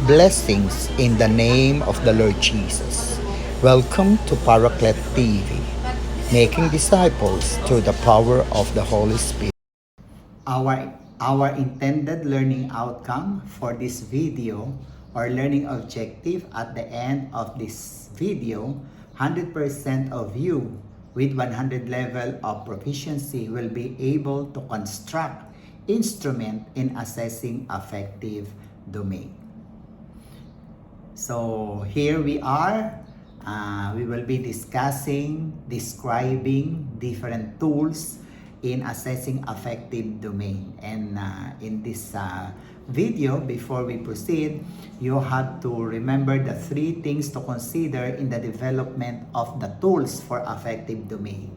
Blessings in the name of the Lord Jesus. Welcome to Paraclet TV, making disciples through the power of the Holy Spirit. Our intended learning outcome for this video or learning objective at the end of this video, 100% of you with 100 level of proficiency will be able to construct instrument in assessing affective domain. So here we are. We will be describing different tools in assessing affective domain. And in this video, before we proceed, you have to remember the 3 things to consider in the development of the tools for affective domain.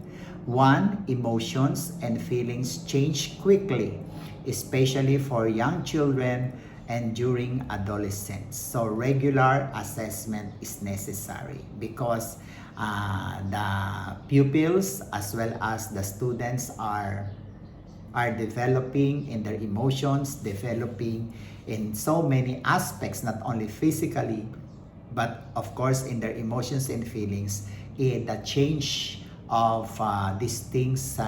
1, emotions and feelings change quickly, especially for young children and during adolescence. So regular assessment is necessary because the pupils as well as the students are developing in their emotions, developing in so many aspects, not only physically, but of course in their emotions and feelings. The change of these things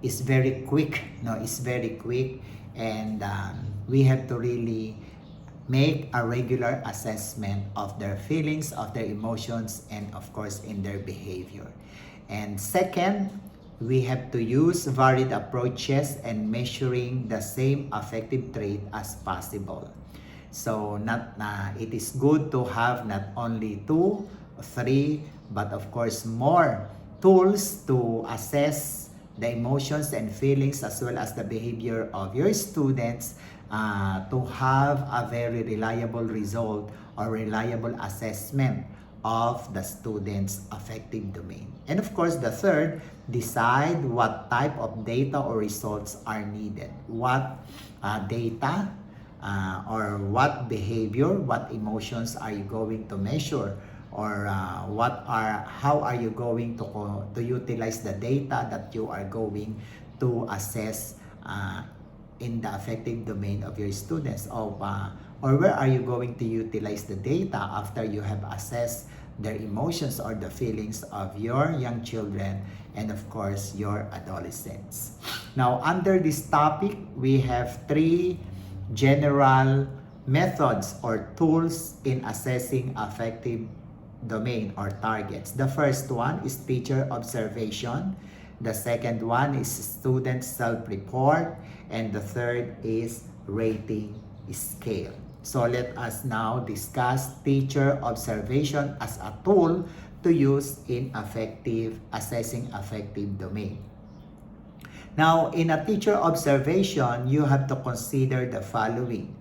is very quick. It's very quick, and we have to really make a regular assessment of their feelings, of their emotions, and of course in their behavior. And second, we have to use varied approaches and measuring the same affective trait as possible. So it is good to have not only 2, 3, but of course more tools to assess the emotions and feelings as well as the behavior of your students to have a very reliable result or reliable assessment of the student's affective domain. And of course, the third, decide what type of data or results are needed. What data or what behavior, what emotions are you going to measure, or how are you going to utilize the data that you are going to assess in the affective domain of your students, or where are you going to utilize the data after you have assessed their emotions or the feelings of your young children and of course your adolescents. Now under this topic, we have 3 general methods or tools in assessing affective domain or targets. The first one is teacher observation. The second one is student self-report. And the third is rating scale. So let us now discuss teacher observation as a tool to use in assessing affective domain. Now, in a teacher observation, you have to consider the following.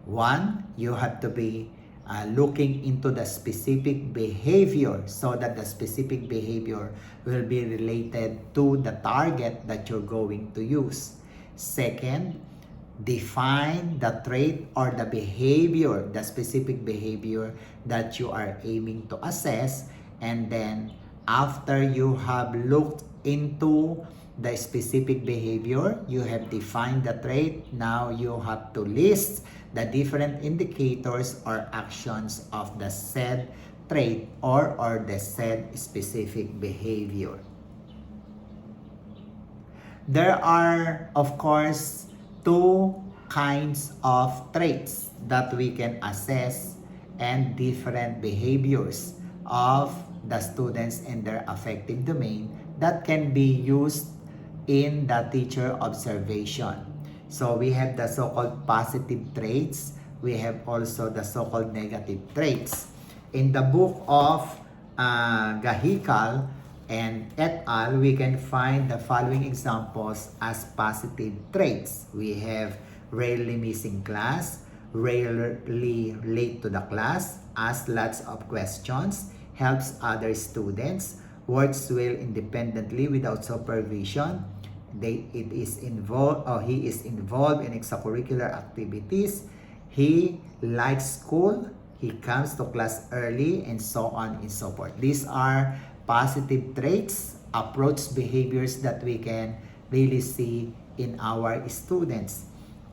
1, you have to be looking into the specific behavior so that the specific behavior will be related to the target that you're going to use. Second, define the trait or the behavior, the specific behavior that you are aiming to assess. And then after you have looked into the specific behavior, you have defined the trait. Now you have to list the different indicators or actions of the said trait or the said specific behavior. There are, of course, 2 kinds of traits that we can assess and different behaviors of the students in their affective domain that can be used in the teacher observation. So we have the so-called positive traits. We have also the so-called negative traits. In the book of Gahikal and et al., we can find the following examples as positive traits. We have rarely missing class, rarely late to the class, asks lots of questions, helps other students, works well independently without supervision. He is involved in extracurricular activities. He likes school. He comes to class early, and so on and so forth. These are positive traits, approach behaviors that we can really see in our students.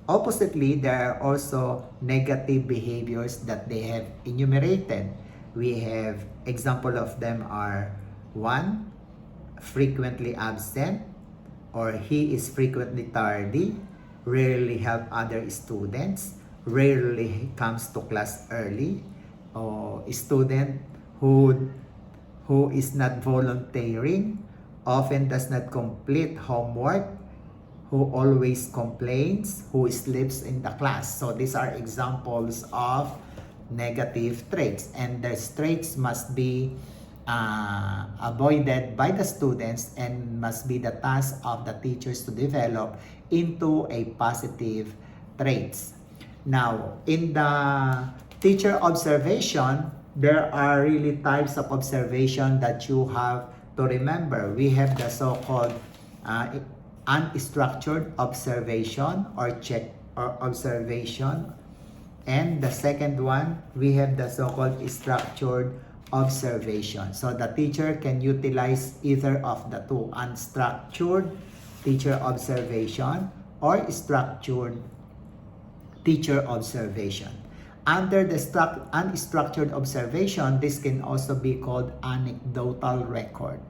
Oppositely, there are also negative behaviors that they have enumerated. We have example of them are 1, frequently absent, or he is frequently tardy, rarely help other students, rarely comes to class early, or student who is not volunteering, often does not complete homework, who always complains, who sleeps in the class. So these are examples of negative traits, and the traits must be avoided by the students and must be the task of the teachers to develop into a positive traits. Now, in the teacher observation, there are really types of observation that you have to remember. We have the so-called unstructured observation or check or observation. And the second one, we have the so-called structured observation. So the teacher can utilize either of the two, unstructured teacher observation or structured teacher observation. Under the unstructured observation, this can also be called anecdotal record.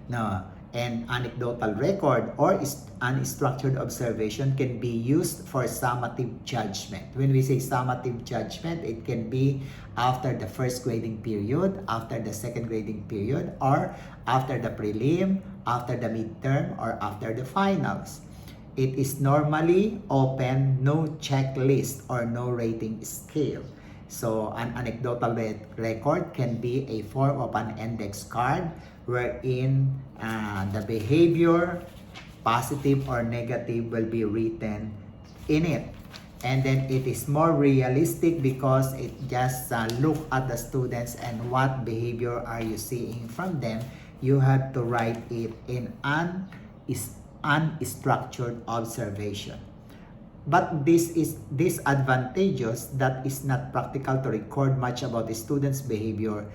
Now, an anecdotal record or unstructured observation can be used for summative judgment. When we say summative judgment, it can be after the first grading period, after the second grading period, or after the prelim, after the midterm, or after the finals. It is normally open, no checklist or no rating scale. So an anecdotal record can be a form of an index card wherein the behavior, positive or negative, will be written in it. And then it is more realistic because it just look at the students and what behavior are you seeing from them. You have to write it in unstructured observation. But this is disadvantageous that is not practical to record much about the student's behavior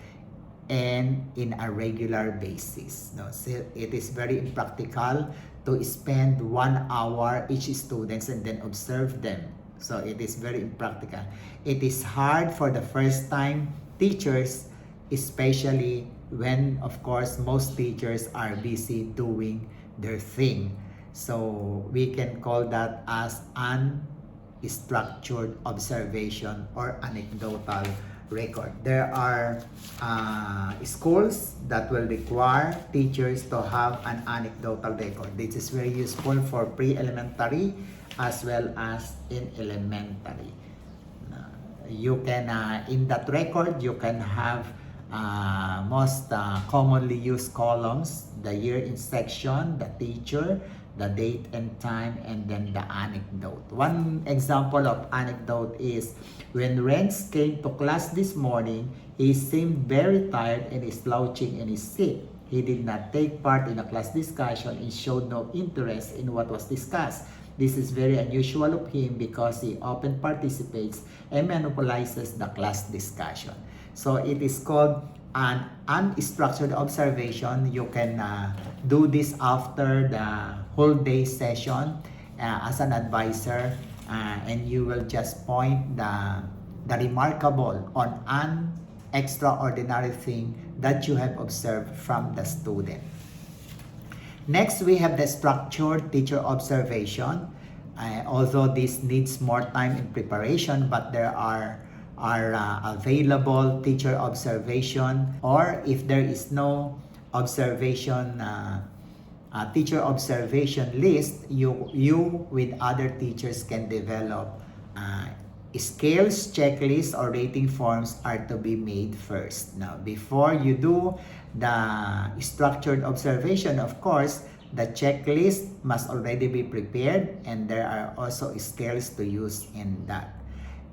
and in a regular basis. No, so it is very impractical to spend 1 hour each students and then observe them. So it is very impractical. It is hard for the first time teachers, especially when, of course, most teachers are busy doing their thing. So we can call that as unstructured observation or anecdotal record. There are schools that will require teachers to have an anecdotal record. This is very useful for pre-elementary as well as in elementary. You can, in that record, you can have most commonly used columns, the year in section, the teacher, the date and time, and then the anecdote. One example of anecdote is when Renz came to class this morning, he seemed very tired and is slouching in his seat. He did not take part in a class discussion and showed no interest in what was discussed. This is very unusual of him because he often participates and monopolizes the class discussion. So it is called an unstructured observation. You can do this after the whole day session as an advisor, and you will just point the remarkable on an extraordinary thing that you have observed from the student. Next, we have the structured teacher observation. Although this needs more time in preparation, but there are available teacher observation, or if there is no observation teacher observation list, you with other teachers can develop scales, checklists, or rating forms are to be made first. Now, before you do the structured observation, of course, the checklist must already be prepared, and there are also scales to use in that.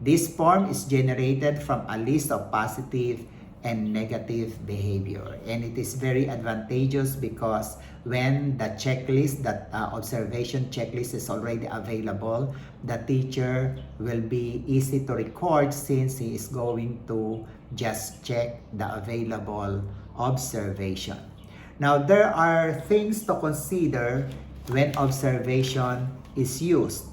This form is generated from a list of positive and negative behavior, and it is very advantageous because when the checklist, that observation checklist is already available, the teacher will be easy to record since he is going to just check the available observation. Now, there are things to consider when observation is used.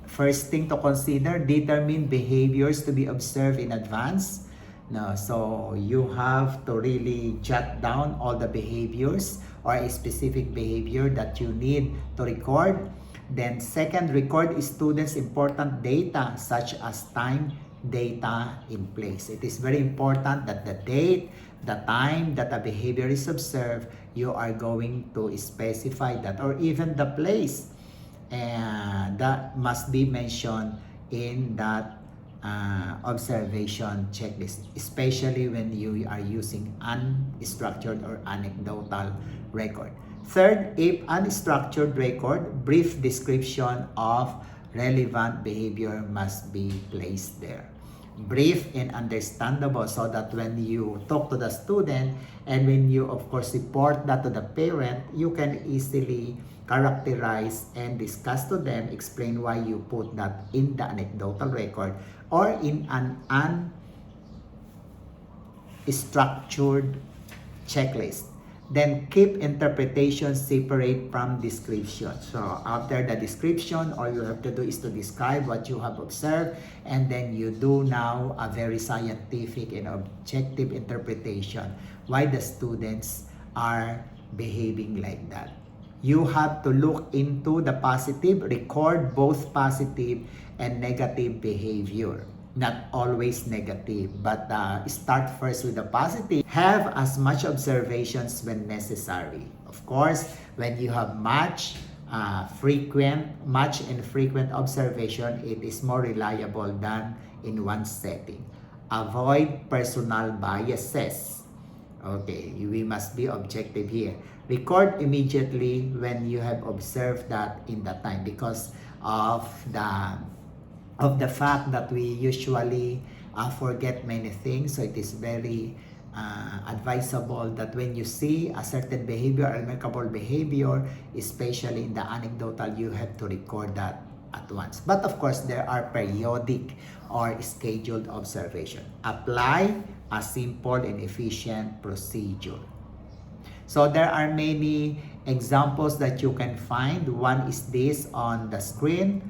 First thing to consider, determine behaviors to be observed in advance. No, so you have to really jot down all the behaviors or a specific behavior that you need to record. Then second, record students' important data such as time, data in place. It is very important that the date, the time that a behavior is observed, you are going to specify that, or even the place, and that must be mentioned in that observation checklist, especially when you are using unstructured or anecdotal record. Third, if unstructured record, brief description of relevant behavior must be placed there. Brief and understandable, so that when you talk to the student and when you of course report that to the parent, you can easily characterize and discuss to them, explain why you put that in the anecdotal record or in an unstructured checklist. Then keep interpretation separate from description. So after the description, all you have to do is to describe what you have observed, and then you do now a very scientific and objective interpretation why the students are behaving like that. You have to look into the positive, record both positive and negative behavior. Not always negative, but start first with the positive. Have as much observations when necessary. Of course, when you have much and frequent observation, it is more reliable than in one setting. Avoid personal biases. Okay, we must be objective here. Record immediately when you have observed that in the time, because of the fact that we usually forget many things. So it is very advisable that when you see a certain behavior, a remarkable behavior, especially in the anecdotal, you have to record that at once. But of course, there are periodic or scheduled observation. Apply a simple and efficient procedure. So there are many examples that you can find. One is this on the screen.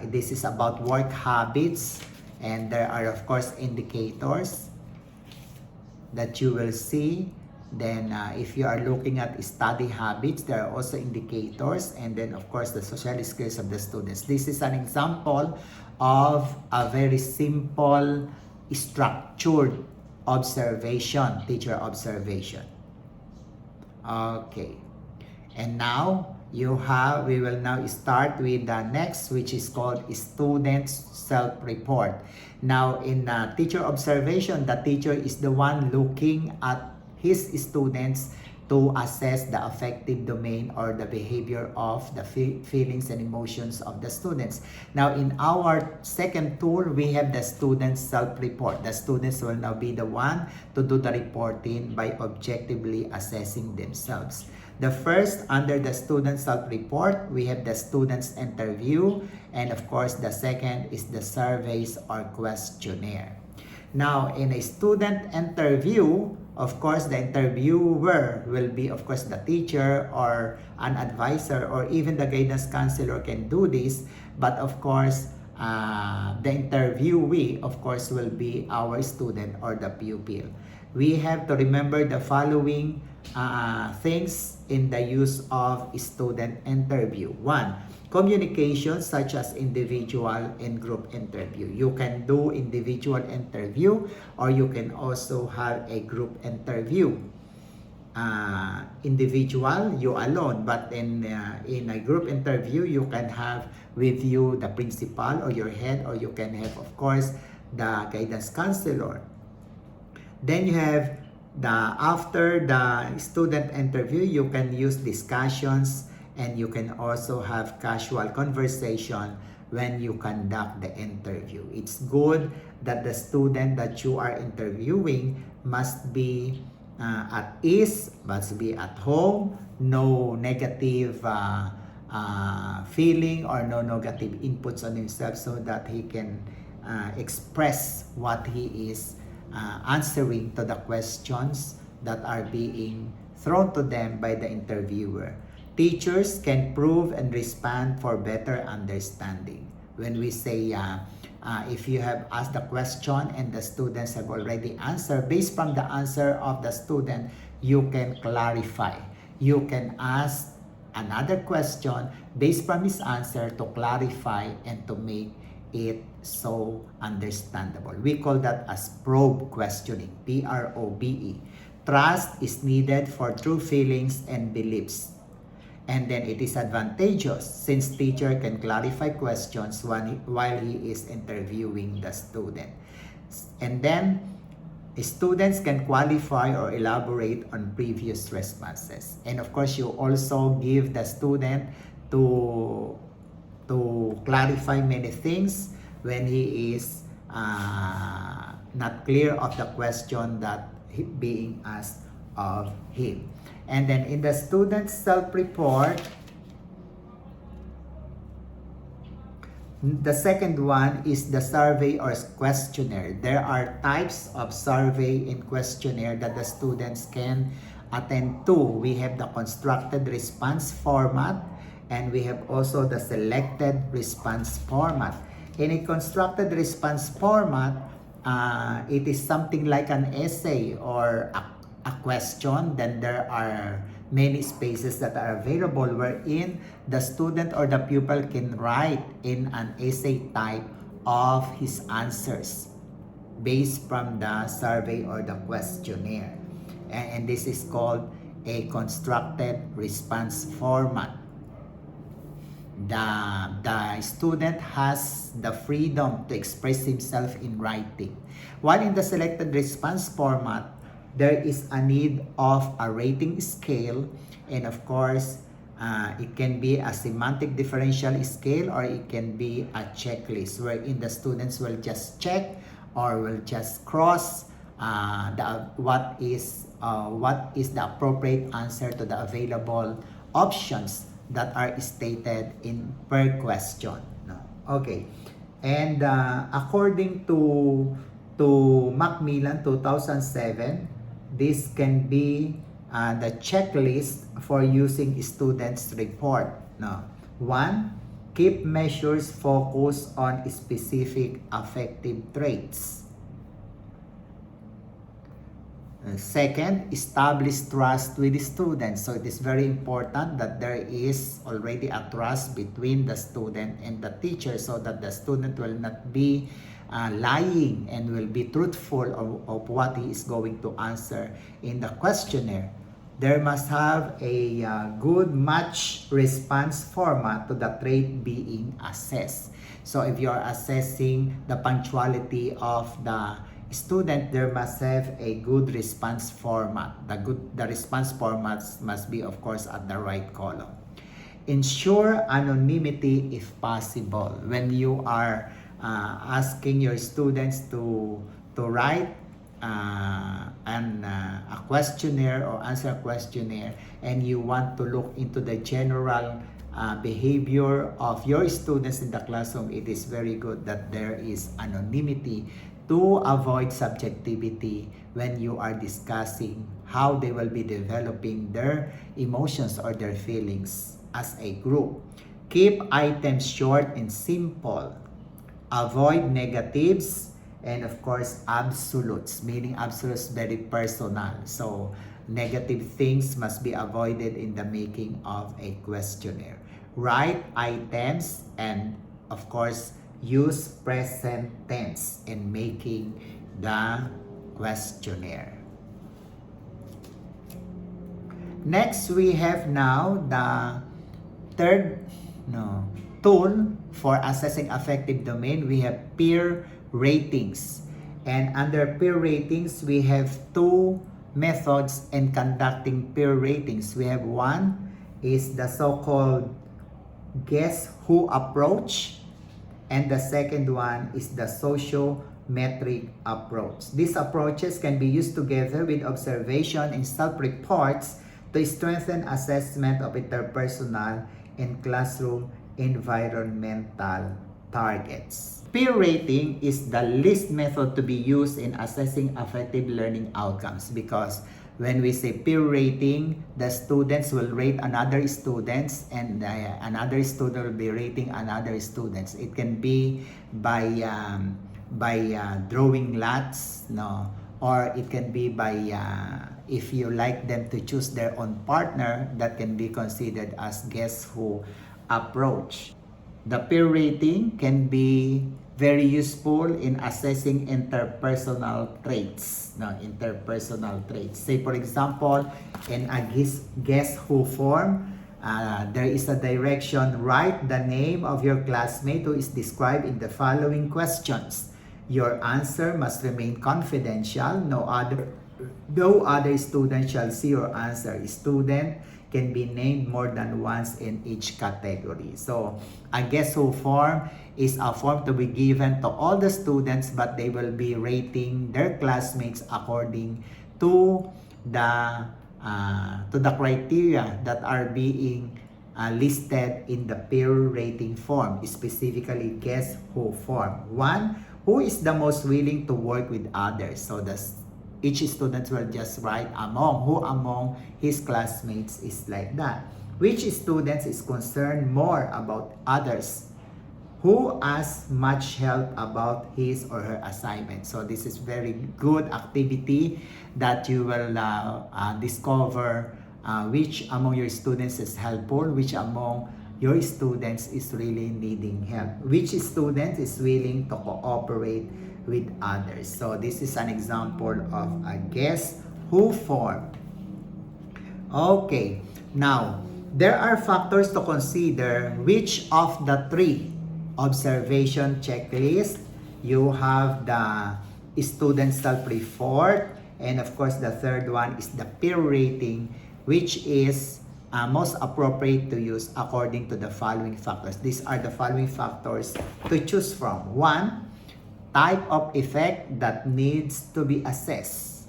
This is about work habits, and there are of course indicators that you will see. Then if you are looking at study habits, there are also indicators, and then of course the social skills of the students. This is an example of a very simple structured observation, teacher observation. Okay, and now we will now start with the next, which is called students self-report. Now in teacher observation, the teacher is the one looking at his students to assess the affective domain or the behavior of the feelings and emotions of the students. Now in our second tool, we have the students self-report. The students will now be the one to do the reporting by objectively assessing themselves. The first, under the student self-report, we have the students interview, and of course the second is the surveys or questionnaire. Now in a student interview, of course the interviewer will be of course the teacher or an advisor, or even the guidance counselor can do this, but of course the interviewee of course will be our student or the pupil. We have to remember the following things in the use of student interview. One, communication such as individual and group interview. You can do individual interview, or you can also have a group interview. Individual, you alone, but in a group interview, you can have with you the principal or your head, or you can have of course the guidance counselor. Then you have after the student interview, you can use discussions, and you can also have casual conversation when you conduct the interview. It's good that the student that you are interviewing must be at ease, must be at home, no negative feeling or no negative inputs on himself, so that he can express what he is answering to the questions that are being thrown to them by the interviewer. Teachers can prove and respond for better understanding. When we say, if you have asked the question and the students have already answered, based from the answer of the student, you can clarify. You can ask another question based from his answer to clarify and to make it so understandable. We call that as probe questioning, P-R-O-B-E. Trust is needed for true feelings and beliefs. And then it is advantageous since teacher can clarify questions while he is interviewing the student. And then students can qualify or elaborate on previous responses. And of course, you also give the student to clarify many things when he is not clear of the question that being asked of him. And then in the student's self-report, the second one is the survey or questionnaire. There are types of survey and questionnaire that the students can attend to. We have the constructed response format, and we have also the selected response format. In a constructed response format, it is something like an essay or a question. Then there are many spaces that are available wherein the student or the pupil can write in an essay type of his answers based from the survey or the questionnaire. And this is called a constructed response format. The student has the freedom to express himself in writing. While in the selected response format, there is a need of a rating scale, and of course, it can be a semantic differential scale or it can be a checklist wherein the students will just check or will just cross what is the appropriate answer to the available options that are stated in per question. No? Okay. And according to Macmillan 2007, this can be the checklist for using students' report. No. 1. Keep measures focused on specific affective traits. Second, establish trust with the students. So it is very important that there is already a trust between the student and the teacher so that the student will not be lying and will be truthful of what he is going to answer in the questionnaire. There must have a good match response format to the trait being assessed. So if you are assessing the punctuality of the student, there must have a good response format. The response formats must be, of course, at the right column. Ensure anonymity if possible. When you are asking your students to write a questionnaire or answer a questionnaire, and you want to look into the general behavior of your students in the classroom, it is very good that there is anonymity to avoid subjectivity when you are discussing how they will be developing their emotions or their feelings as a group. Keep items short and simple. Avoid negatives and of course absolutes, meaning absolutes very personal. So negative things must be avoided in the making of a questionnaire. Write items and of course use present tense in making the questionnaire. Next, we have now the third tool for assessing affective domain. We have peer ratings. And under peer ratings, we have two methods in conducting peer ratings. We have one is the so-called guess who approach, and the second one is the sociometric approach. These approaches can be used together with observation and self-reports to strengthen assessment of interpersonal and classroom environmental targets. Peer rating is the least method to be used in assessing affective learning outcomes because When we say peer rating, the students will rate another students, and another student will be rating another students. It can be by drawing lots, no, or it can be by if you like them to choose their own partner, that can be considered as guess who approach. The peer rating can be very useful in assessing interpersonal traits. No, interpersonal traits. Say for example, in a guess who form, there is a direction. Write the name of your classmate who is described in the following questions. Your answer must remain confidential. No other student shall see your answer. Student can be named more than once in each category. So, a guess who form is a form to be given to all the students, but they will be rating their classmates according to the criteria that are being listed in the peer rating form, specifically guess who form. One, who is the most willing to work with others? So each student will just write who among his classmates is like that. Which student is concerned more about others? Who asks much help about his or her assignment? So this is very good activity that you will discover which among your students is helpful, which among your students is really needing help, which student is willing to cooperate with others. So this is an example of a guess who form. Okay, now there are factors to consider. Which of the three observation checklist? You have the student self-report, and of course the third one is the peer rating, which is most appropriate to use according to the following factors. These are the following factors to choose from. One, type of effect that needs to be assessed.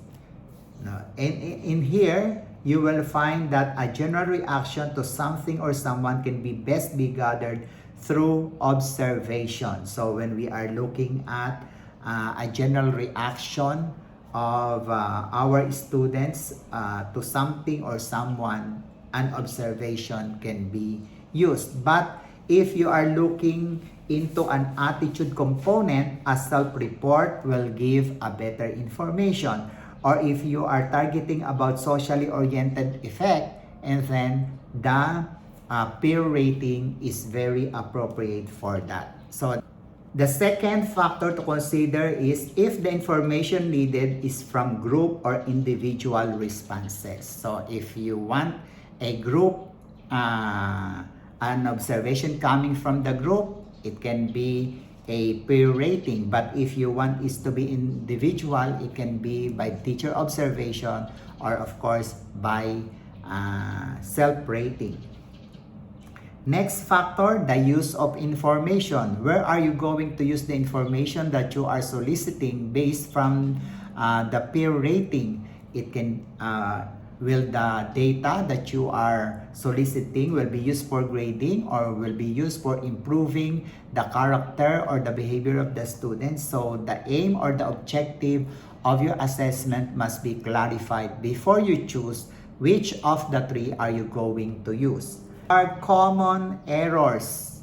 Now, in here, you will find that a general reaction to something or someone can be best be gathered through observation. So when we are looking at a general reaction of our students to something or someone, an observation can be used. But if you are looking into an attitude component, a self-report will give a better information. Or if you are targeting about socially oriented effect, and then the peer rating is very appropriate for that. So the second factor to consider is if the information needed is from group or individual responses. So if you want a group, an observation coming from the group, it can be a peer rating. But if you want is to be individual, it can be by teacher observation or of course by self-rating. Next factor, the use of information. Where are you going to use the information that you are soliciting based from the peer rating? It can will the data that you are soliciting will be used for grading or will be used for improving the character or the behavior of the students? So the aim or the objective of your assessment must be clarified before you choose which of the three are you going to use. Are common errors,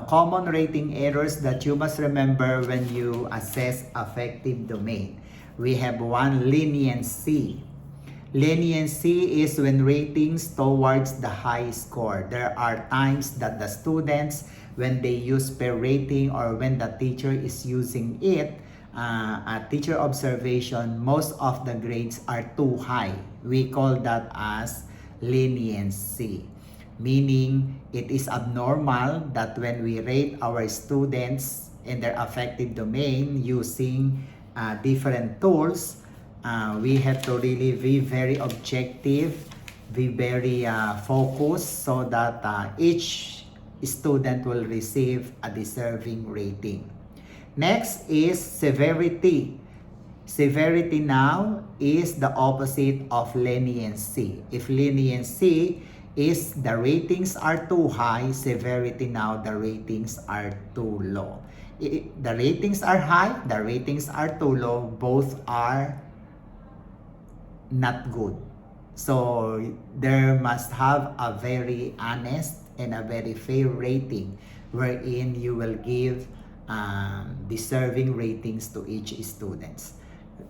common rating errors that you must remember when you assess affective domain. We have one, leniency. Leniency is when ratings towards the high score. There are times that the students, when they use peer rating or when the teacher is using it, a teacher observation, most of the grades are too high. We call that as leniency. Meaning, it is abnormal that when we rate our students in their affective domain using different tools, we have to really be very objective, be very focused so that each student will receive a deserving rating. Next is severity. Severity now is the opposite of leniency. If leniency is the ratings are too high, severity now the ratings are too low. The ratings are high, the ratings are too low, both are not good. So there must have a very honest and a very fair rating wherein you will give deserving ratings to each students.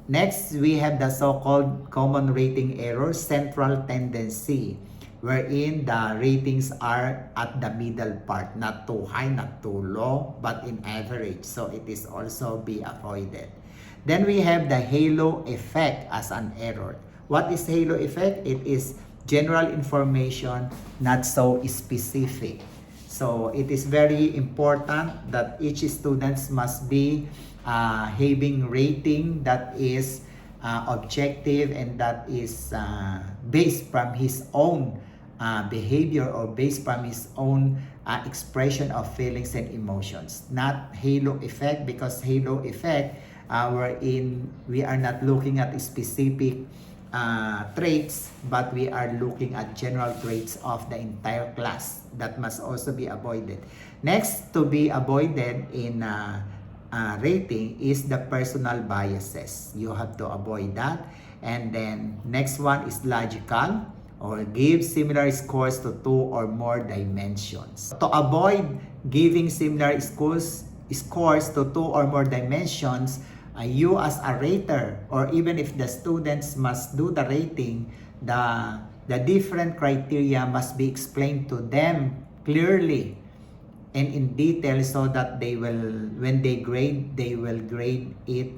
Next, we have the so-called common rating error, central tendency, wherein the ratings are at the middle part, not too high, not too low, but in average. So it is also be avoided. Then we have the halo effect as an error. What is halo effect? It is general information, not so specific. So it is very important that each students must be having rating that is objective and that is based from his own behavior or based from his own expression of feelings and emotions. Not halo effect, because halo effect wherein we are not looking at specific traits, but we are looking at general traits of the entire class. That must also be avoided. Next to be avoided in rating is the personal biases. You have to avoid that. And then next one is logical, or give similar scores to 2 or more dimensions. To avoid giving similar scores to 2 or more dimensions, you as a rater, or even if the students must do the rating, the different criteria must be explained to them clearly and in detail, so that they will, when they will grade it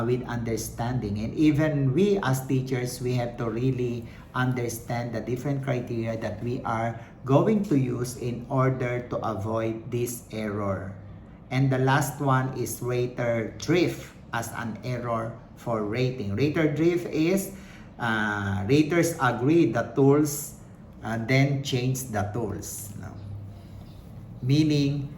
with understanding. And even we as teachers, we have to really understand the different criteria that we are going to use in order to avoid this error. And the last one is rater drift as an error for rating. Rater drift is raters agree the tools, then change the tools. No? Meaning,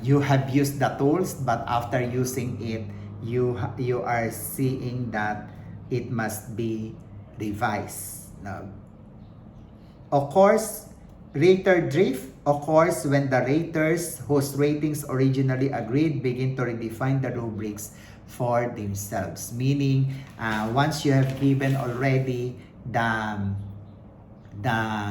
you have used the tools, but after using it, you are seeing that it must be revised. No? Of course, rater drift occurs when the raters whose ratings originally agreed begin to redefine the rubrics for themselves. Meaning, once you have given already the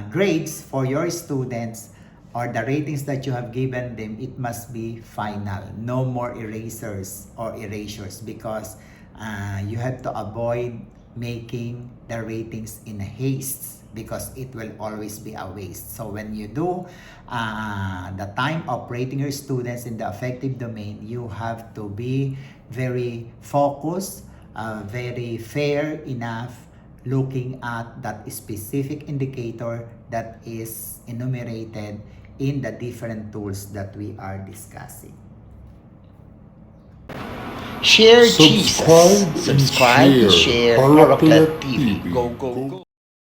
grades for your students, or the ratings that you have given them, it must be final. No more erasers or erasures, because you have to avoid making the ratings in haste, because it will always be a waste. So when you do the time of rating your students in the affective domain, you have to be very focused, very fair enough, looking at that specific indicator that is enumerated in the different tools that we are discussing. Share Jesus. Subscribe and share Haraplet TV. Go, go, go.